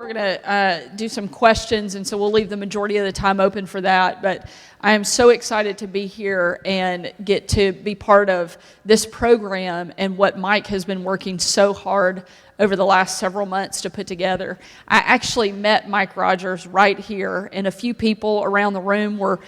we're going to do some questions, and so we'll leave the majority of the time open for that. But I am so excited to be here and get to be part of this program and what Mike has been working so hard over the last several months to put together. I actually met Mike Rogers right here, and a few people around the room were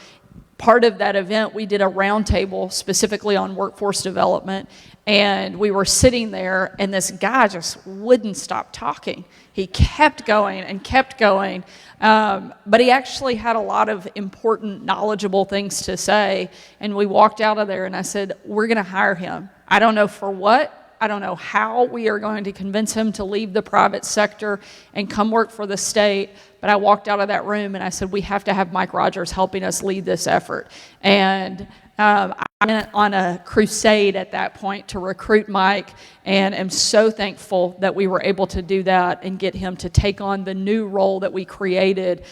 part of that event. We did a roundtable specifically on workforce development, and we were sitting there, and this guy just wouldn't stop talking. He kept going and kept going, but he actually had a lot of important, knowledgeable things to say, and we walked out of there, and I said, we're going to hire him. I don't know for what. I don't know how we are going to convince him to leave the private sector and come work for the state, but I walked out of that room and I said, we have to have Mike Rogers helping us lead this effort. And I went on a crusade at that point to recruit Mike, and am so thankful that we were able to do that and get him to take on the new role that we created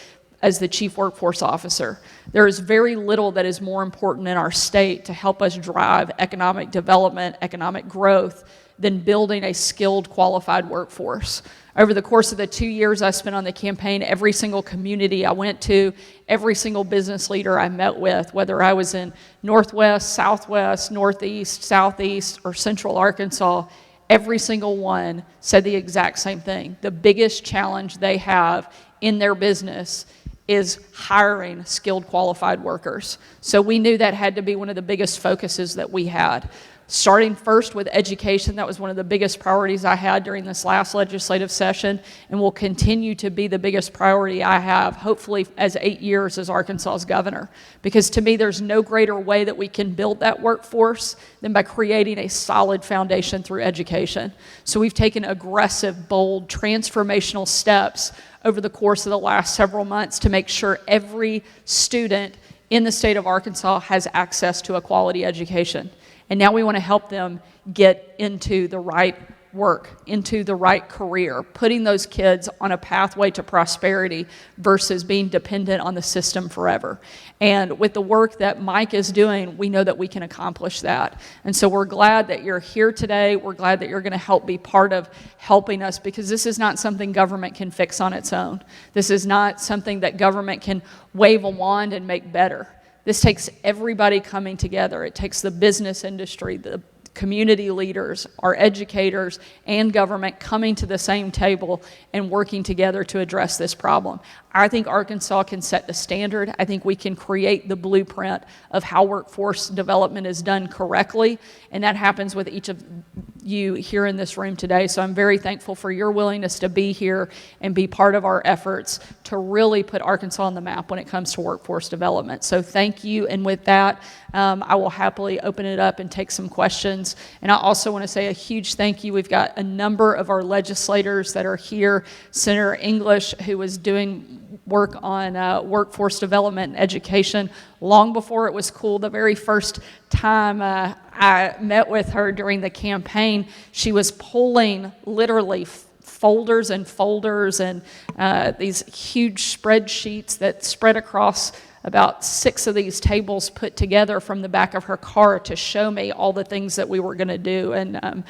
as the Chief Workforce Officer. There is very little that is more important in our state to help us drive economic development, economic growth, than building a skilled, qualified workforce. Over the course of the 2 years I spent on the campaign, every single community I went to, every single business leader I met with, whether I was in Northwest, Southwest, Northeast, Southeast, or Central Arkansas, every single one said the exact same thing. The biggest challenge they have in their business is hiring skilled, qualified workers. So we knew that had to be one of the biggest focuses that we had. Starting first with education, that was one of the biggest priorities I had during this last legislative session, and will continue to be the biggest priority I have, hopefully as 8 years as Arkansas's governor. Because to me, there's no greater way that we can build that workforce than by creating a solid foundation through education. So we've taken aggressive, bold, transformational steps over the course of the last several months to make sure every student in the state of Arkansas has access to a quality education. And now we want to help them get into the right work, into the right career, putting those kids on a pathway to prosperity versus being dependent on the system forever. And with the work that Mike is doing, we know that we can accomplish that. And so we're glad that you're here today. We're glad that you're going to help be part of helping us, because this is not something government can fix on its own. This is not something that government can wave a wand and make better. This takes everybody coming together. It takes the business industry, the community leaders, our educators, and government coming to the same table and working together to address this problem. I think Arkansas can set the standard. I think we can create the blueprint of how workforce development is done correctly, and that happens with each of you here in this room today. So I'm very thankful for your willingness to be here and be part of our efforts to really put Arkansas on the map when it comes to workforce development. So thank you, and with that, I will happily open it up and take some questions. And I also want to say a huge thank you. We've got a number of our legislators that are here. Senator English, who was doing work on workforce development and education long before it was cool. The very first time I met with her during the campaign, she was pulling literally folders and folders and these huge spreadsheets that spread across about 6 of these tables put together from the back of her car to show me all the things that we were going to do. And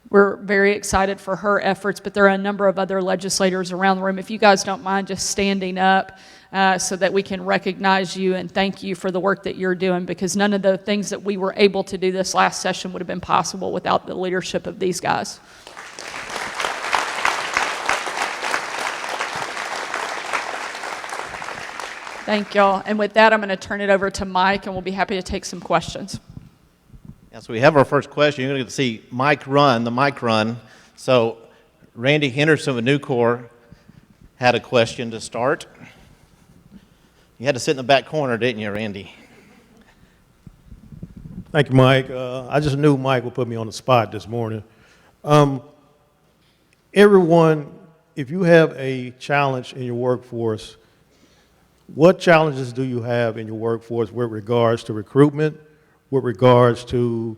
we're very excited for her efforts, but there are a number of other legislators around the room. If you guys don't mind just standing up so that we can recognize you and thank you for the work that you're doing, because none of the things that we were able to do this last session would have been possible without the leadership of these guys. Thank y'all. And with that, I'm going to turn it over to Mike, and we'll be happy to take some questions. Yes, we have our first question. You're going to get to see Mike run, the Mike run. So Randy Henderson of Nucor had a question to start. You had to sit in the back corner, didn't you, Randy? Thank you, Mike. I just knew Mike would put me on the spot this morning. Everyone, if you have a challenge in your workforce, what challenges do you have in your workforce with regards to recruitment, with regards to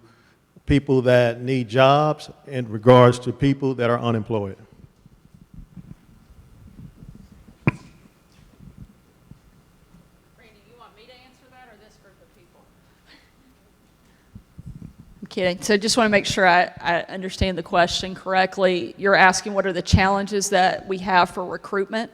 people that need jobs, and regards to people that are unemployed? kidding. So just want to make sure I understand the question correctly. You're asking what are the challenges that we have for recruitment?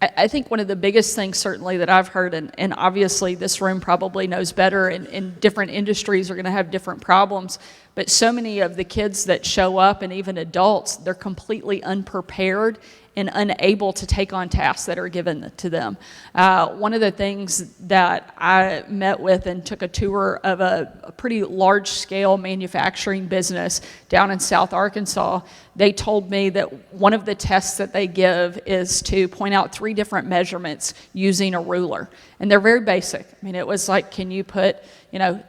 I think one of the biggest things certainly that I've heard, and obviously this room probably knows better, and different industries are going to have different problems, but so many of the kids that show up, and even adults, they're completely unprepared and unable to take on tasks that are given to them. One of the things that I met with and took a tour of a pretty large-scale manufacturing business down in South Arkansas, they told me that one of the tests that they give is to point out 3 different measurements using a ruler. And they're very basic. I mean, it was like, can you put,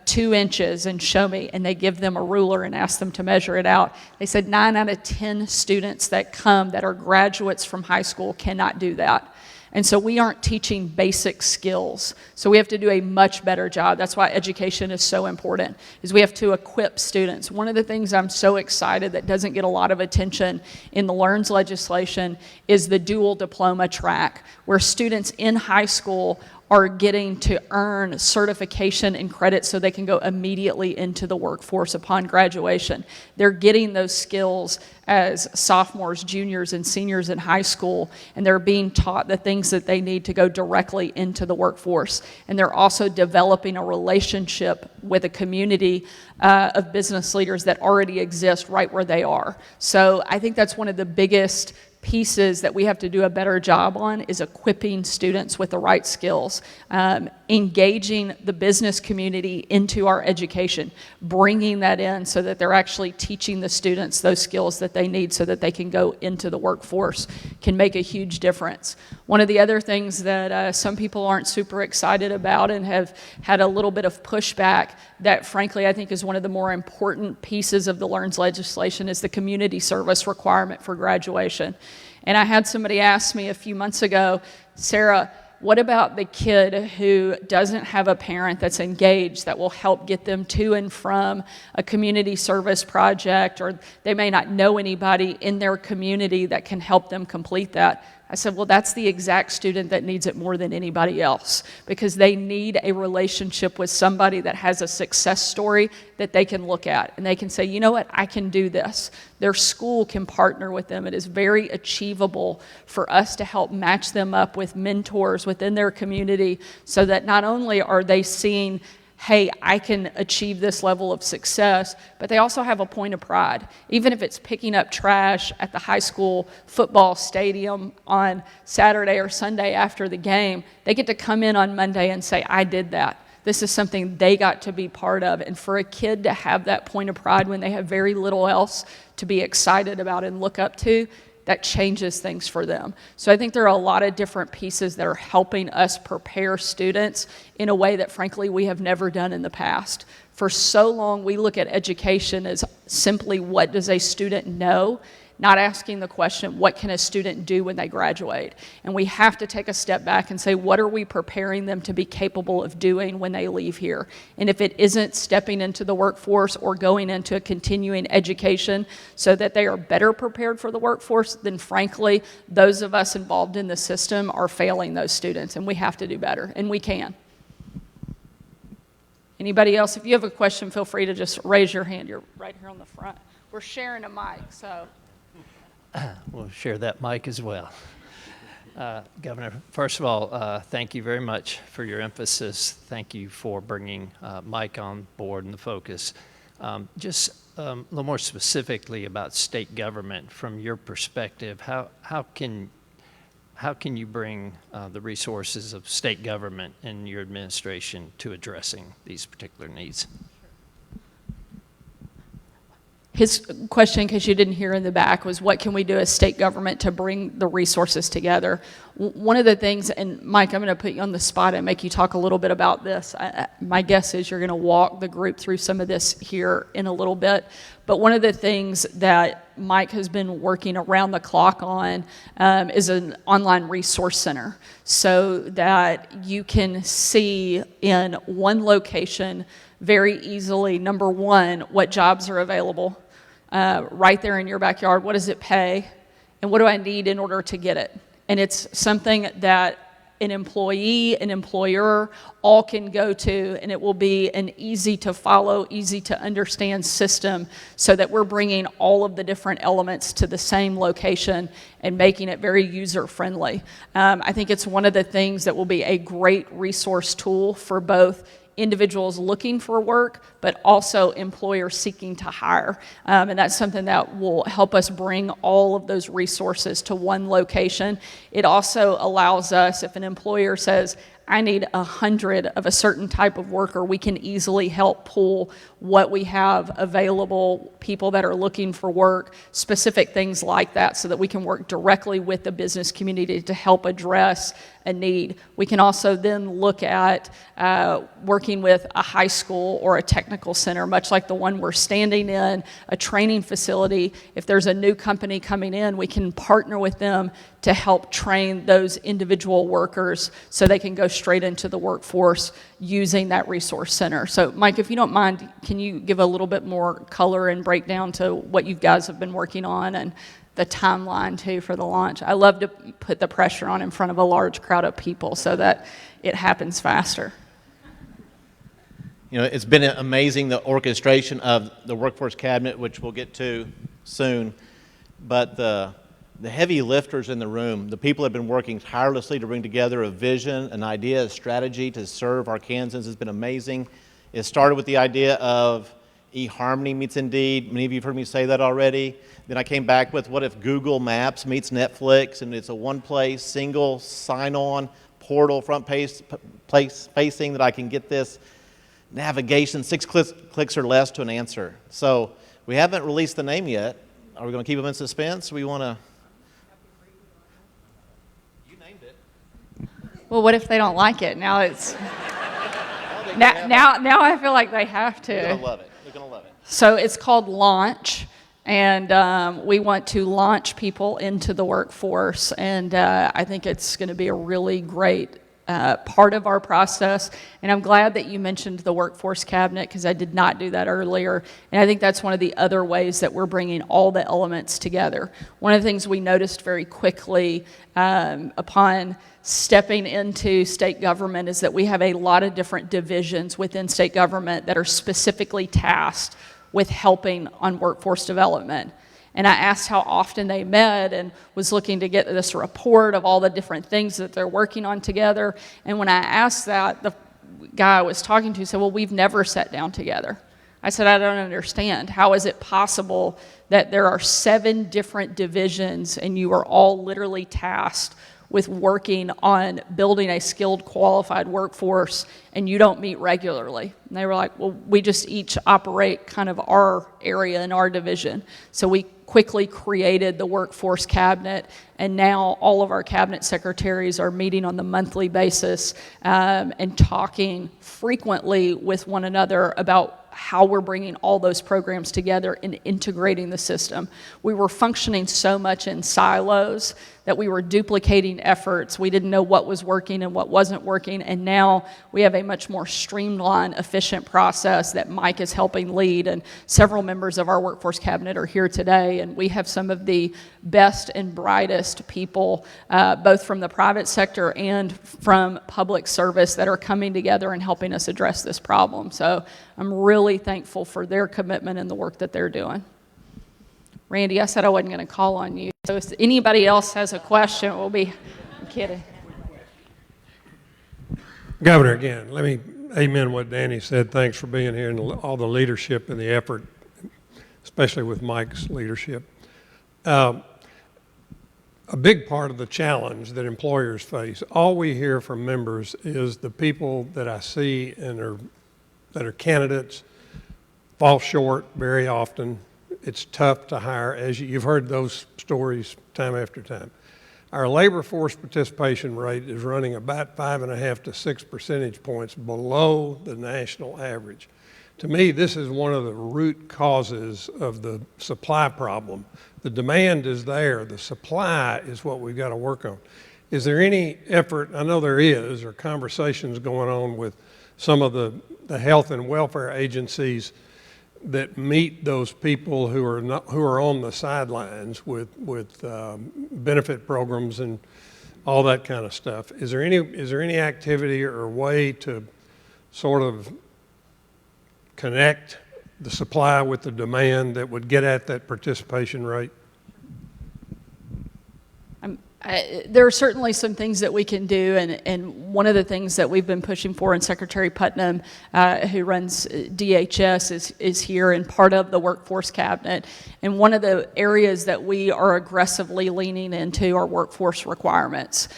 2 inches and show me? And they give them a ruler and ask them to measure it out. They said 9 out of 10 students that come that are graduates from high school cannot do that. And so we aren't teaching basic skills. So we have to do a much better job. That's why education is so important, is we have to equip students. One of the things I'm so excited that doesn't get a lot of attention in the LEARNS legislation is the dual diploma track, where students in high school are getting to earn certification and credit so they can go immediately into the workforce upon graduation. They're getting those skills as sophomores, juniors, and seniors in high school, and they're being taught the things that they need to go directly into the workforce. And they're also developing a relationship with a community of business leaders that already exist right where they are. So I think that's one of the biggest pieces that we have to do a better job on, is equipping students with the right skills, engaging the business community into our education, bringing that in so that they're actually teaching the students those skills that they need so that they can go into the workforce, can make a huge difference. One of the other things that some people aren't super excited about and have had a little bit of pushback that frankly I think is one of the more important pieces of the LEARNS legislation is the community service requirement for graduation. And I had somebody ask me a few months ago, Sarah, what about the kid who doesn't have a parent that's engaged that will help get them to and from a community service project, or they may not know anybody in their community that can help them complete that? I said, well, that's the exact student that needs it more than anybody else, because they need a relationship with somebody that has a success story that they can look at and they can say, you know what, I can do this. Their school can partner with them. It is very achievable for us to help match them up with mentors within their community so that not only are they seeing, hey, I can achieve this level of success, but they also have a point of pride. Even if it's picking up trash at the high school football stadium on Saturday or Sunday after the game, they get to come in on Monday and say, I did that. This is something they got to be part of. And for a kid to have that point of pride when they have very little else to be excited about and look up to, that changes things for them. So I think there are a lot of different pieces that are helping us prepare students in a way that frankly we have never done in the past. For so long we look at education as simply what does a student know, not asking the question, what can a student do when they graduate? And we have to take a step back and say, what are we preparing them to be capable of doing when they leave here? And if it isn't stepping into the workforce or going into a continuing education so that they are better prepared for the workforce, then frankly, those of us involved in the system are failing those students, and we have to do better, and we can. Anybody else? If you have a question, feel free to just raise your hand. You're right here on the front. We're sharing a mic, so. We'll share that mic as well. Governor, first of all, thank you very much for your emphasis. Thank you for bringing Mike on board and the focus. Just a little more specifically about state government from your perspective, how can you bring the resources of state government in your administration to addressing these particular needs? His question, in case you didn't hear in the back, was what can we do as state government to bring the resources together? One of the things, and Mike, I'm going to put you on the spot and make you talk a little bit about this. My guess is you're going to walk the group through some of this here in a little bit. But one of the things that Mike has been working around the clock on is an online resource center so that you can see in one location very easily, number one, what jobs are available right there in your backyard. What does it pay? And what do I need in order to get it? And it's something that an employee, an employer, all can go to, and it will be an easy to follow, easy to understand system so that we're bringing all of the different elements to the same location and making it very user-friendly. I think it's one of the things that will be a great resource tool for both individuals looking for work, but also employers seeking to hire. And that's something that will help us bring all of those resources to one location. It also allows us, if an employer says, I need 100 of a certain type of worker, we can easily help pull what we have available, people that are looking for work, specific things like that, so that we can work directly with the business community to help address a need. We can also then look at working with a high school or a technical center, much like the one we're standing in, a training facility. If there's a new company coming in, we can partner with them to help train those individual workers so they can go straight into the workforce using that resource center. So Mike, if you don't mind, can you give a little bit more color and breakdown to what you guys have been working on and the timeline too for the launch? I love to put the pressure on in front of a large crowd of people so that it happens faster. You know, it's been amazing, the orchestration of the Workforce Cabinet, which we'll get to soon, but the heavy lifters in the room, the people have been working tirelessly to bring together a vision, an idea, a strategy to serve Arkansans has been amazing. It started with the idea of eHarmony meets Indeed. Many of you have heard me say that already. Then I came back with, what if Google Maps meets Netflix, and it's a one-place, single sign-on portal, front place facing, that I can get this navigation, 6 clicks or less to an answer. So we haven't released the name yet. Are we going to keep them in suspense? We want to... You named it. Well, what if they don't like it? Now it's now I feel like they have to. They're going to love it. They're going to love it. So it's called Launch, and we want to launch people into the workforce, and I think it's going to be a really great part of our process. And I'm glad that you mentioned the Workforce Cabinet, because I did not do that earlier. And I think that's one of the other ways that we're bringing all the elements together. One of the things we noticed very quickly upon stepping into state government is that we have a lot of different divisions within state government that are specifically tasked with helping on workforce development. And I asked how often they met and was looking to get this report of all the different things that they're working on together. And when I asked that, the guy I was talking to said, well, we've never sat down together. I said, I don't understand. How is it possible that there are 7 different divisions and you are all literally tasked with working on building a skilled, qualified workforce, and you don't meet regularly? And they were like, well, we just each operate kind of our area in our division. So we quickly created the Workforce Cabinet, and now all of our cabinet secretaries are meeting on the monthly basis and talking frequently with one another about how we're bringing all those programs together and integrating the system. We were functioning so much in silos that we were duplicating efforts. We didn't know what was working and what wasn't working, and now we have a much more streamlined, efficient process that Mike is helping lead, and several members of our Workforce Cabinet are here today, and we have some of the best and brightest people, both from the private sector and from public service, that are coming together and helping us address this problem. So I'm really thankful for their commitment and the work that they're doing. Randy, I said I wasn't going to call on you. So if anybody else has a question, we'll be... I'm kidding. Governor, again, let me amen what Danny said. Thanks for being here and all the leadership and the effort, especially with Mike's leadership. A big part of the challenge that employers face, all we hear from members is the people that I see and that are candidates fall short very often. It's tough to hire, as you've heard those stories time after time. Our labor force participation rate is running about 5.5 to 6 percentage points below the national average. To me, this is one of the root causes of the supply problem. The demand is there. The supply is what we've got to work on. Is there any effort, I know there is, or conversations going on with some of the health and welfare agencies that meet those people who are on the sidelines with benefit programs and all that kind of stuff. Is there any activity or way to sort of connect the supply with the demand that would get at that participation rate? There are certainly some things that we can do, and one of the things that we've been pushing for, and Secretary Putnam, who runs DHS, is here and part of the workforce cabinet. And one of the areas that we are aggressively leaning into are workforce requirements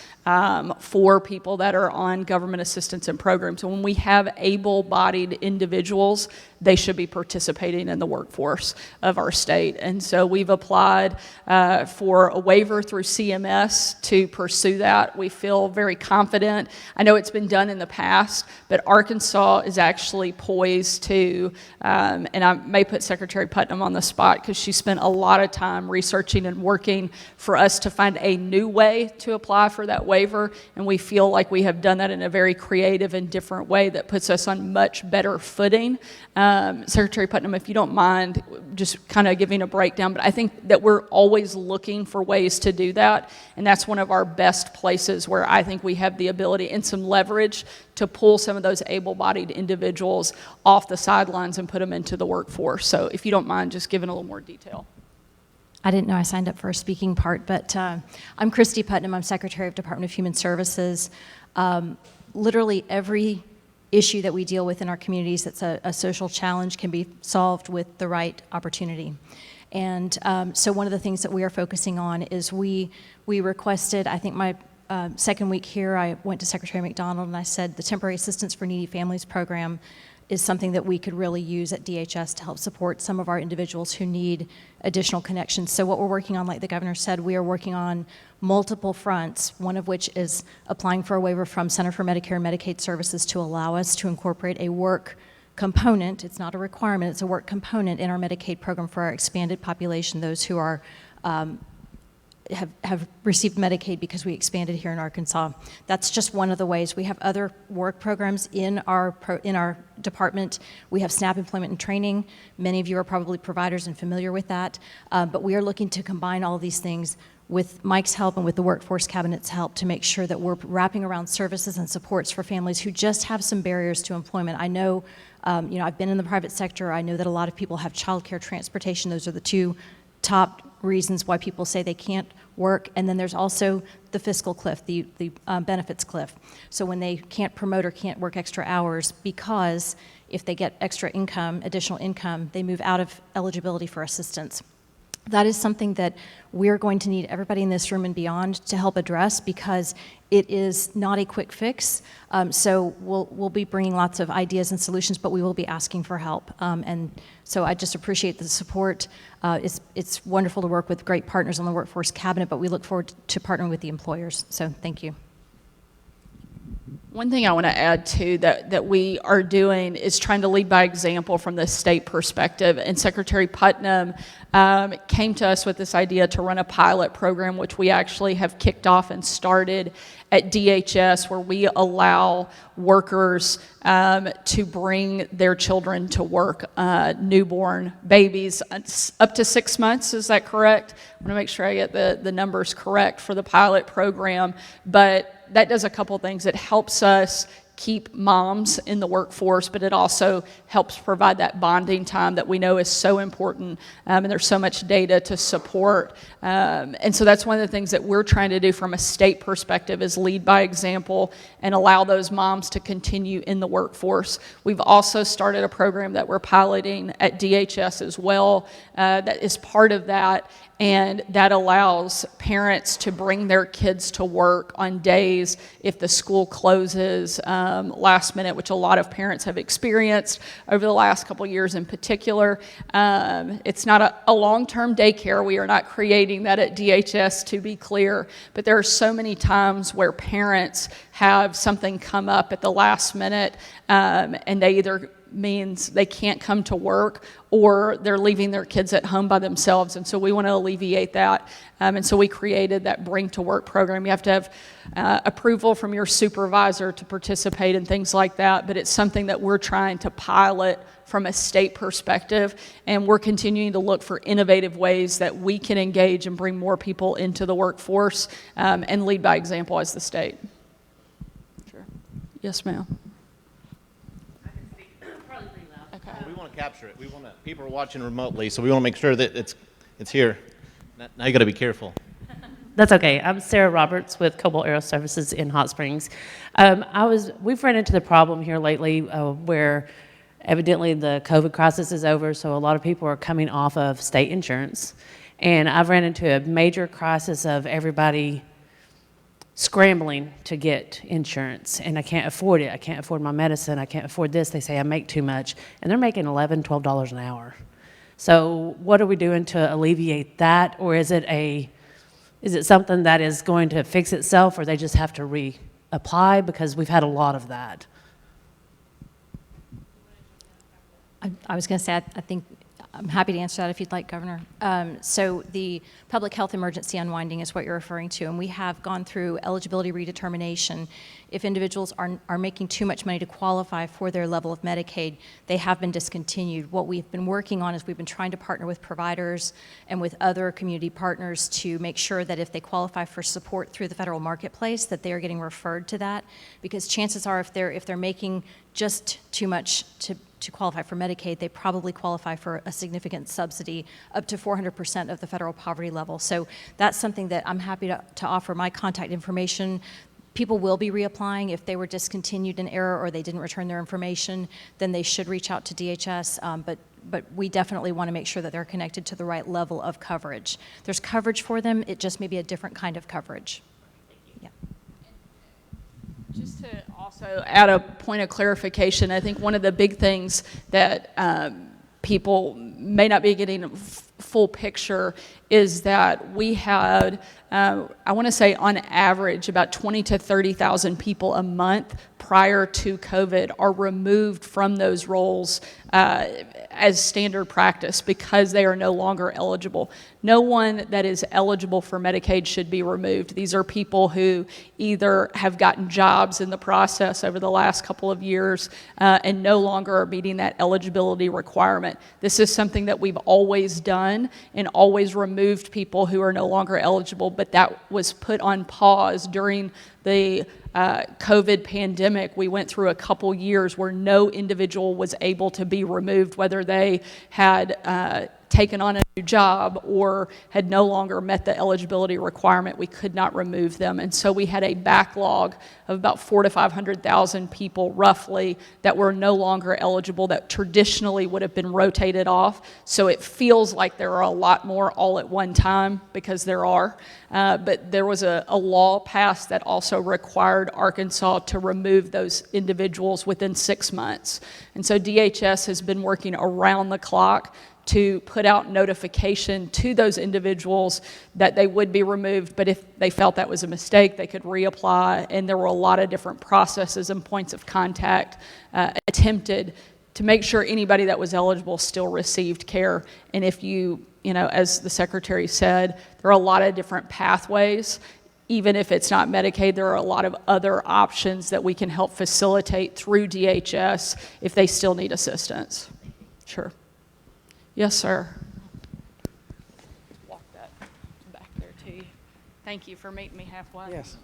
for people that are on government assistance and programs. And when we have able-bodied individuals, they should be participating in the workforce of our state. And so we've applied for a waiver through CMS to pursue that. We feel very confident. I know it's been done in the past, but Arkansas is actually poised to, and I may put Secretary Putnam on the spot because she spent a lot of time researching and working for us to find a new way to apply for that waiver, and we feel like we have done that in a very creative and different way that puts us on much better footing. Secretary Putnam, if you don't mind just kind of giving a breakdown, but I think that we're always looking for ways to do that, and that's one of our best places where I think we have the ability and some leverage to pull some of those able-bodied individuals off the sidelines and put them into the workforce. So if you don't mind just giving a little more detail. I didn't know I signed up for a speaking part, but I'm Christy Putnam. I'm Secretary of Department of Human Services. Literally every issue that we deal with in our communities that's a social challenge can be solved with the right opportunity. And so one of the things that we are focusing on is we requested, I think my second week here, I went to Secretary McDonald and I said the Temporary Assistance for Needy Families program is something that we could really use at DHS to help support some of our individuals who need additional connections. So what we're working on, like the governor said, we are working on multiple fronts, one of which is applying for a waiver from Center for Medicare and Medicaid Services to allow us to incorporate a work component. It's not a requirement, it's a work component in our Medicaid program for our expanded population, those who are have received Medicaid because we expanded here in Arkansas. That's just one of the ways. We have other work programs in our department. We have SNAP employment and training. Many of you are probably providers and familiar with that, but we are looking to combine all of these things with Mike's help and with the Workforce Cabinet's help to make sure that we're wrapping around services and supports for families who just have some barriers to employment. I know, I've been in the private sector. I know that a lot of people have childcare, transportation. Those are the two top reasons why people say they can't work, and then there's also the fiscal cliff, the benefits cliff. So when they can't promote or can't work extra hours because if they get extra income, additional income, they move out of eligibility for assistance. That is something that we're going to need everybody in this room and beyond to help address because it is not a quick fix. So we'll be bringing lots of ideas and solutions, but we will be asking for help. And so I just appreciate the support. It's wonderful to work with great partners on the Workforce Cabinet, but we look forward to partnering with the employers. So thank you. One thing I want to add too that we are doing is trying to lead by example from the state perspective. And Secretary Putnam came to us with this idea to run a pilot program, which we actually have kicked off and started at DHS, where we allow workers to bring their children to work, newborn babies up to 6 months. Is that correct? I want to make sure I get the numbers correct for the pilot program. But that does a couple things. It helps us keep moms in the workforce, but it also helps provide that bonding time that we know is so important, and there's so much data to support. And so that's one of the things that we're trying to do from a state perspective is lead by example and allow those moms to continue in the workforce. We've also started a program that we're piloting at DHS as well that is part of that, and that allows parents to bring their kids to work on days if the school closes last minute, which a lot of parents have experienced over the last couple years in particular. It's not a long-term daycare. We are not creating that at DHS, to be clear, but there are so many times where parents have something come up at the last minute and they either means they can't come to work or they're leaving their kids at home by themselves. And so we want to alleviate that. And so we created that Bring to Work program. You have to have approval from your supervisor to participate in things like that, but it's something that we're trying to pilot from a state perspective, and we're continuing to look for innovative ways that we can engage and bring more people into the workforce and lead by example as the state. Sure. Yes, ma'am. We want to capture it. People are watching remotely, so we want to make sure that it's here. Now you got to be careful. That's okay. I'm Sarah Roberts with Cobalt Aero Services in Hot Springs. We've run into the problem here lately where evidently the COVID crisis is over, so a lot of people are coming off of state insurance. And I've ran into a major crisis of everybody scrambling to get insurance, and I can't afford it. I can't afford my medicine. I can't afford this. They say I make too much, and they're making $11, $12 an hour. So what are we doing to alleviate that, or is it something that is going to fix itself, or they just have to reapply? Because we've had a lot of that. I was going to say, I think I'm happy to answer that if you'd like, Governor. So the public health emergency unwinding is what you're referring to, and we have gone through eligibility redetermination. If individuals are making too much money to qualify for their level of Medicaid, they have been discontinued. What we've been working on is we've been trying to partner with providers and with other community partners to make sure that if they qualify for support through the federal marketplace, that they are getting referred to that, because chances are if they're making just too much to qualify for Medicaid, they probably qualify for a significant subsidy up to 400% of the federal poverty level. So that's something that I'm happy to offer my contact information. People will be reapplying. If they were discontinued in error or they didn't return their information, then they should reach out to DHS. But we definitely want to make sure that they're connected to the right level of coverage. There's coverage for them, it just may be a different kind of coverage. Yeah. Just to also add a point of clarification, I think one of the big things that people may not be getting a full picture is that we had, I want to say on average, about 20 to 30,000 people a month prior to COVID are removed from those roles as standard practice because they are no longer eligible. No one that is eligible for Medicaid should be removed. These are people who either have gotten jobs in the process over the last couple of years and no longer are meeting that eligibility requirement. This is something that we've always done and always removed people who are no longer eligible, but that was put on pause during the COVID pandemic. We went through a couple years where no individual was able to be removed, whether they had taken on a new job or had no longer met the eligibility requirement. We could not remove them. And so we had a backlog of about 400,000 to 500,000 people roughly that were no longer eligible that traditionally would have been rotated off. So it feels like there are a lot more all at one time, because there are. But there was a law passed that also required Arkansas to remove those individuals within 6 months. And so DHS has been working around the clock to put out notification to those individuals that they would be removed, but if they felt that was a mistake, they could reapply, and there were a lot of different processes and points of contact attempted to make sure anybody that was eligible still received care. And if you know, as the Secretary said, there are a lot of different pathways. Even if it's not Medicaid, there are a lot of other options that we can help facilitate through DHS if they still need assistance. Sure. Yes, sir. Walk that back there to you. Thank you for meeting me halfway. Yes.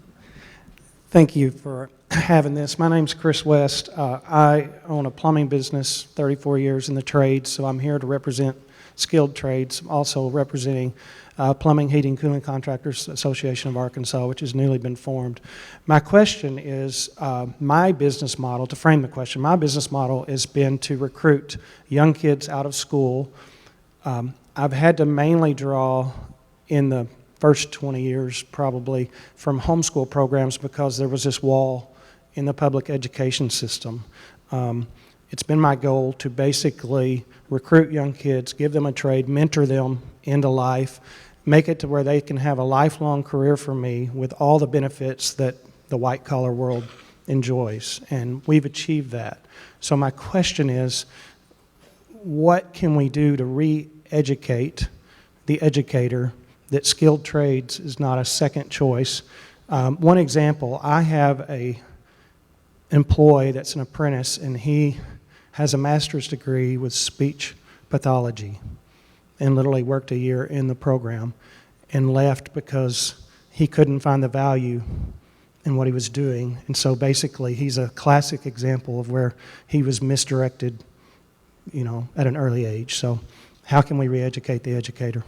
Thank you for having this. My name's Chris West. I own a plumbing business, 34 years in the trade, so I'm here to represent skilled trades, also representing Plumbing, Heating, Cooling Contractors Association of Arkansas, which has newly been formed. My question is, my business model, to frame the question, my business model has been to recruit young kids out of school. I've had to mainly draw in the first 20 years probably from homeschool programs because there was this wall in the public education system. It's been my goal to basically recruit young kids, give them a trade, mentor them into life, make it to where they can have a lifelong career for me with all the benefits that the white-collar world enjoys, and we've achieved that. So my question is, what can we do to re-educate the educator that skilled trades is not a second choice? One example, I have a employee that's an apprentice, and he has a master's degree with speech pathology and literally worked a year in the program and left because he couldn't find the value in what he was doing. And so basically he's a classic example of where he was misdirected, you know, at an early age. So how can we re-educate the educator?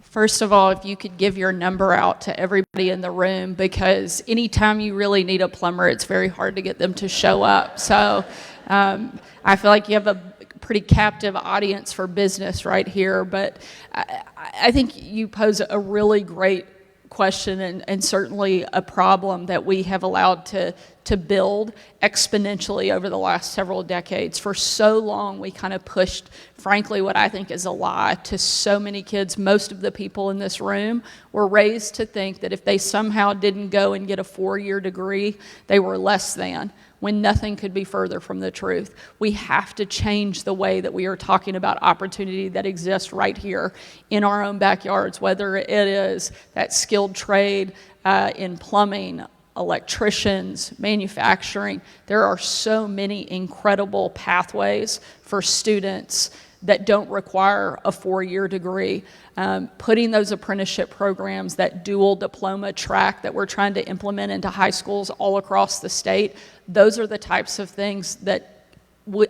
First of all, if you could give your number out to everybody in the room, because anytime you really need a plumber, it's very hard to get them to show up. So I feel like you have a pretty captive audience for business right here, but I think you pose a really great question and certainly a problem that we have allowed to build exponentially over the last several decades. For so long, we kind of pushed, frankly, what I think is a lie to so many kids. Most of the people in this room were raised to think that if they somehow didn't go and get a 4-year degree, they were less than, when nothing could be further from the truth. We have to change the way that we are talking about opportunity that exists right here in our own backyards, whether it is that skilled trade in plumbing, electricians, manufacturing. There are so many incredible pathways for students that don't require a 4-year degree. Putting those apprenticeship programs, that dual diploma track that we're trying to implement into high schools all across the state, those are the types of things that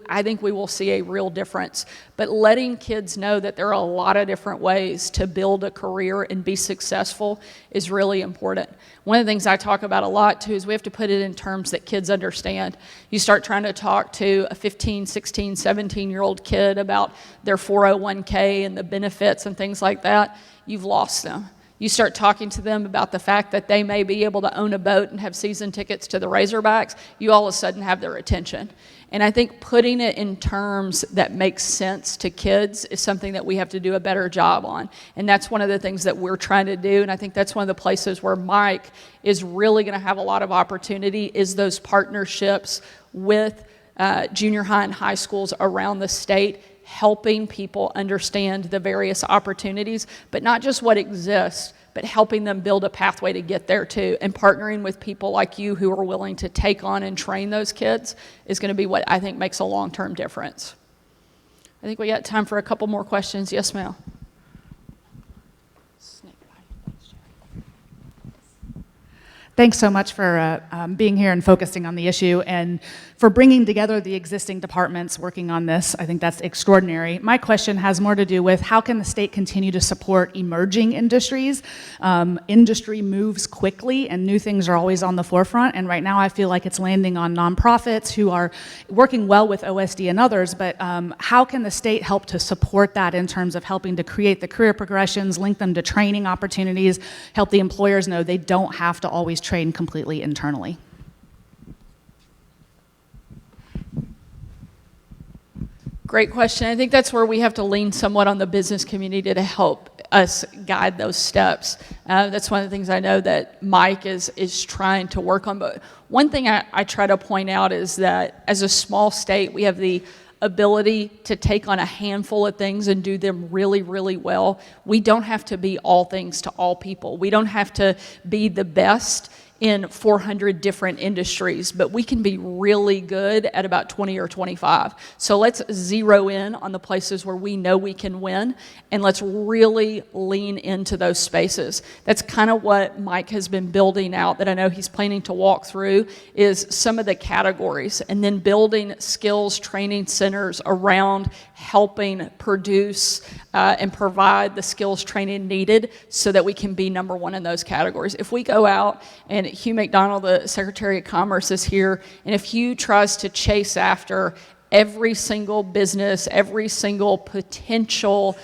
I think we will see a real difference. But letting kids know that there are a lot of different ways to build a career and be successful is really important. One of the things I talk about a lot too is we have to put it in terms that kids understand. You start trying to talk to a 15, 16, 17-year-old kid about their 401k and the benefits and things like that, you've lost them. You start talking to them about the fact that they may be able to own a boat and have season tickets to the Razorbacks, you all of a sudden have their attention. And I think putting it in terms that make sense to kids is something that we have to do a better job on. And that's one of the things that we're trying to do. And I think that's one of the places where Mike is really going to have a lot of opportunity, is those partnerships with junior high and high schools around the state, helping people understand the various opportunities, but not just what exists, but helping them build a pathway to get there too. And partnering with people like you who are willing to take on and train those kids is going to be what I think makes a long-term difference. I think we got time for a couple more questions. Yes, ma'am. Thanks so much for being here and focusing on the issue and for bringing together the existing departments working on this. I think that's extraordinary. My question has more to do with how can the state continue to support emerging industries? Industry moves quickly and new things are always on the forefront, and right now I feel like it's landing on nonprofits who are working well with OSD and others, but how can the state help to support that in terms of helping to create the career progressions, link them to training opportunities, help the employers know they don't have to always train completely internally? Great question. I think that's where we have to lean somewhat on the business community to help us guide those steps. That's one of the things I know that Mike is trying to work on. But one thing I try to point out is that as a small state, we have the ability to take on a handful of things and do them really, really well. We don't have to be all things to all people. We don't have to be the best in 400 different industries, but we can be really good at about 20 or 25. So let's zero in on the places where we know we can win, and let's really lean into those spaces. That's kind of what Mike has been building out, that I know he's planning to walk through, is some of the categories, and then building skills training centers around helping produce and provide the skills training needed so that we can be number one in those categories. If we go out, and Hugh McDonald, the Secretary of Commerce, is here, and if Hugh tries to chase after every single business, every single potential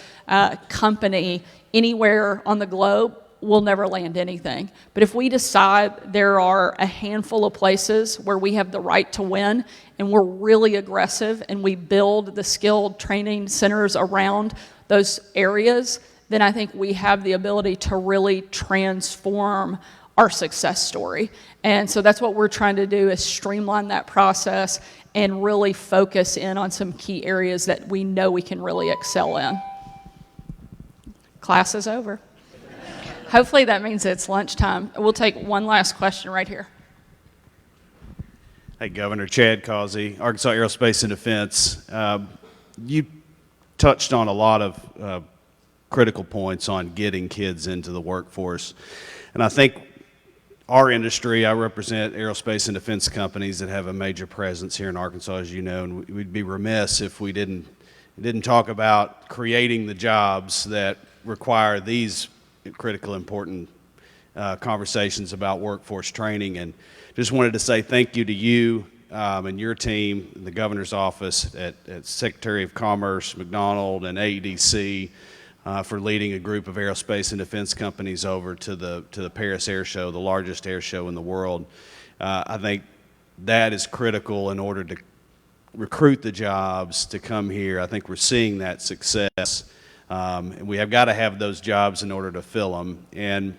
company anywhere on the globe, we'll never land anything. But if we decide there are a handful of places where we have the right to win, and we're really aggressive, and we build the skilled training centers around those areas, then I think we have the ability to really transform our success story. And so that's what we're trying to do, is streamline that process and really focus in on some key areas that we know we can really excel in. Class is over. Hopefully that means it's lunchtime. We'll take one last question right here. Hey, Governor. Chad Causey, Arkansas Aerospace and Defense. You touched on a lot of critical points on getting kids into the workforce. And I think our industry, I represent aerospace and defense companies that have a major presence here in Arkansas, as you know, and we'd be remiss if we didn't talk about creating the jobs that require these critical, important conversations about workforce training. And just wanted to say thank you to you and your team, the governor's office, at Secretary of Commerce, McDonald, and AEDC for leading a group of aerospace and defense companies over to the Paris Air Show, the largest air show in the world. I think that is critical in order to recruit the jobs to come here. I think we're seeing that success. And we have got to have those jobs in order to fill them. And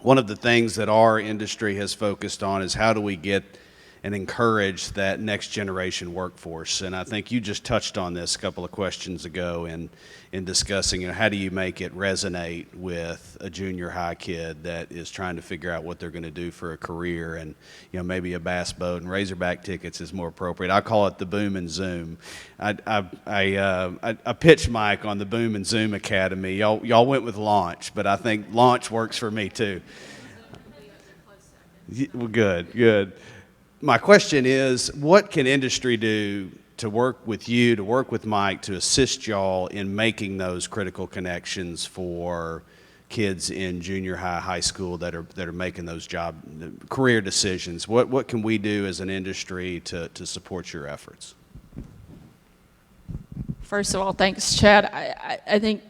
one of the things that our industry has focused on is how do we get and encourage that next generation workforce. And I think you just touched on this a couple of questions ago in discussing, how do you make it resonate with a junior high kid that is trying to figure out what they're going to do for a career, and maybe a bass boat and Razorback tickets is more appropriate. I call it the Boom and Zoom. I pitched Mike on the Boom and Zoom Academy. Y'all went with Launch, but I think Launch works for me too. Well, good. My question is, what can industry do to work with you, to work with Mike, to assist y'all in making those critical connections for kids in junior high, high school that are making those career decisions? What can we do as an industry to support your efforts? First of all, thanks, Chad. I think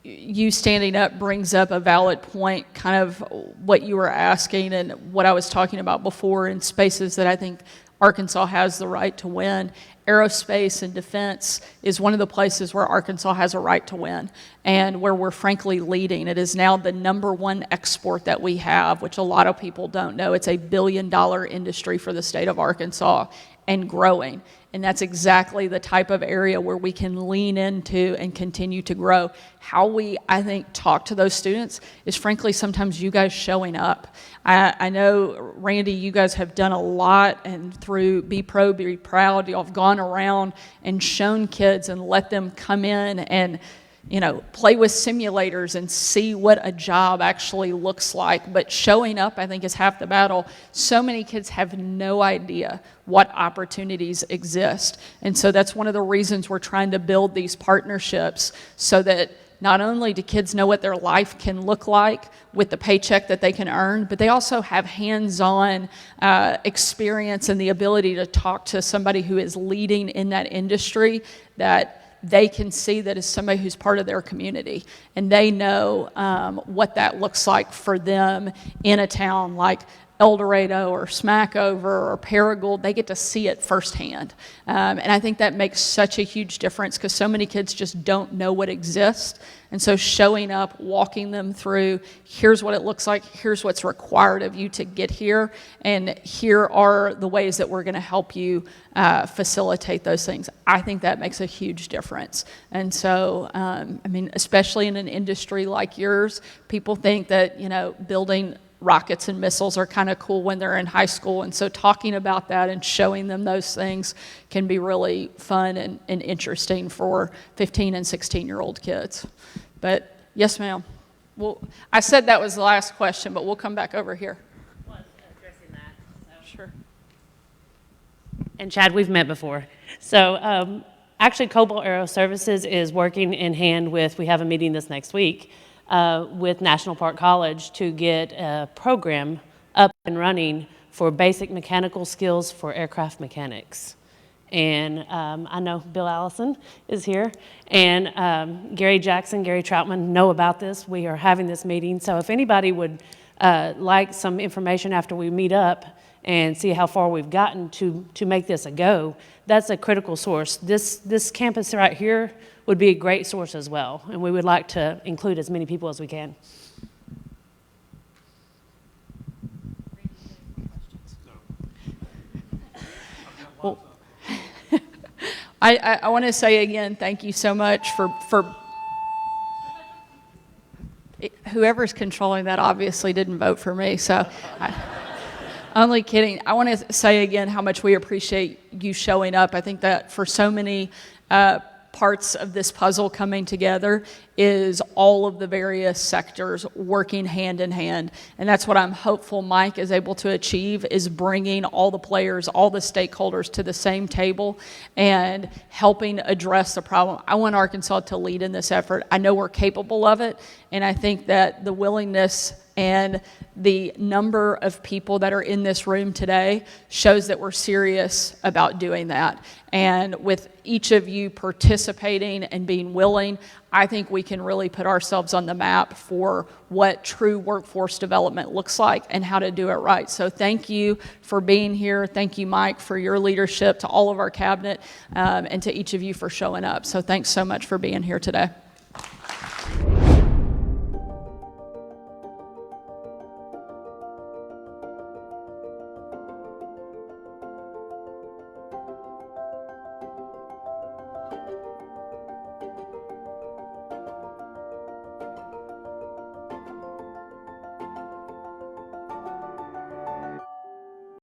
you standing up brings up a valid point, kind of what you were asking and what I was talking about before in spaces that I think Arkansas has the right to win. Aerospace and defense is one of the places where Arkansas has a right to win and where we're frankly leading. It is now the #1 export that we have, which a lot of people don't know. It's a $1 billion industry for the state of Arkansas and growing. And that's exactly the type of area where we can lean into and continue to grow. How we, I think, talk to those students is frankly sometimes you guys showing up. I know, Randy, you guys have done a lot, and through Be Pro, Be Proud, y'all have gone around and shown kids and let them come in and play with simulators and see what a job actually looks like. But showing up, I think, is half the battle. So many kids have no idea what opportunities exist. And so that's one of the reasons we're trying to build these partnerships, so that not only do kids know what their life can look like with the paycheck that they can earn, but they also have hands-on experience and the ability to talk to somebody who is leading in that industry, that they can see that as somebody who's part of their community, and they know what that looks like for them in a town like El Dorado or Smackover or Paragould. They get to see it firsthand. And I think that makes such a huge difference, because so many kids just don't know what exists. And so showing up, walking them through, here's what it looks like, here's what's required of you to get here, and here are the ways that we're going to help you facilitate those things. I think that makes a huge difference. And so, especially in an industry like yours, people think that, building rockets and missiles are kind of cool when they're in high school. And so talking about that and showing them those things can be really fun and interesting for 15 and 16-year-old kids. But yes, ma'am. Well, I said that was the last question, but we'll come back over here. Was addressing that. Sure. And Chad, we've met before. So actually, Cobalt Aero Services is working in hand with, we have a meeting this next week, with National Park College to get a program up and running for basic mechanical skills for aircraft mechanics. And I know Bill Allison is here, and Gary Jackson, Gary Troutman know about this. We are having this meeting. So if anybody would like some information after we meet up and see how far we've gotten to make this a go, that's a critical source. This campus right here would be a great source as well, and we would like to include as many people as we can. I want to say again, thank you so much for whoever's controlling that obviously didn't vote for me, so only kidding. I want to say again how much we appreciate you showing up. I think that for so many parts of this puzzle coming together is all of the various sectors working hand in hand. And that's what I'm hopeful Mike is able to achieve, is bringing all the players, all the stakeholders to the same table and helping address the problem. I want Arkansas to lead in this effort. I know we're capable of it, and I think that the willingness and the number of people that are in this room today shows that we're serious about doing that. And with each of you participating and being willing, I think we can really put ourselves on the map for what true workforce development looks like and how to do it right. So thank you for being here. Thank you, Mike, for your leadership, to all of our cabinet, and to each of you for showing up. So thanks so much for being here today.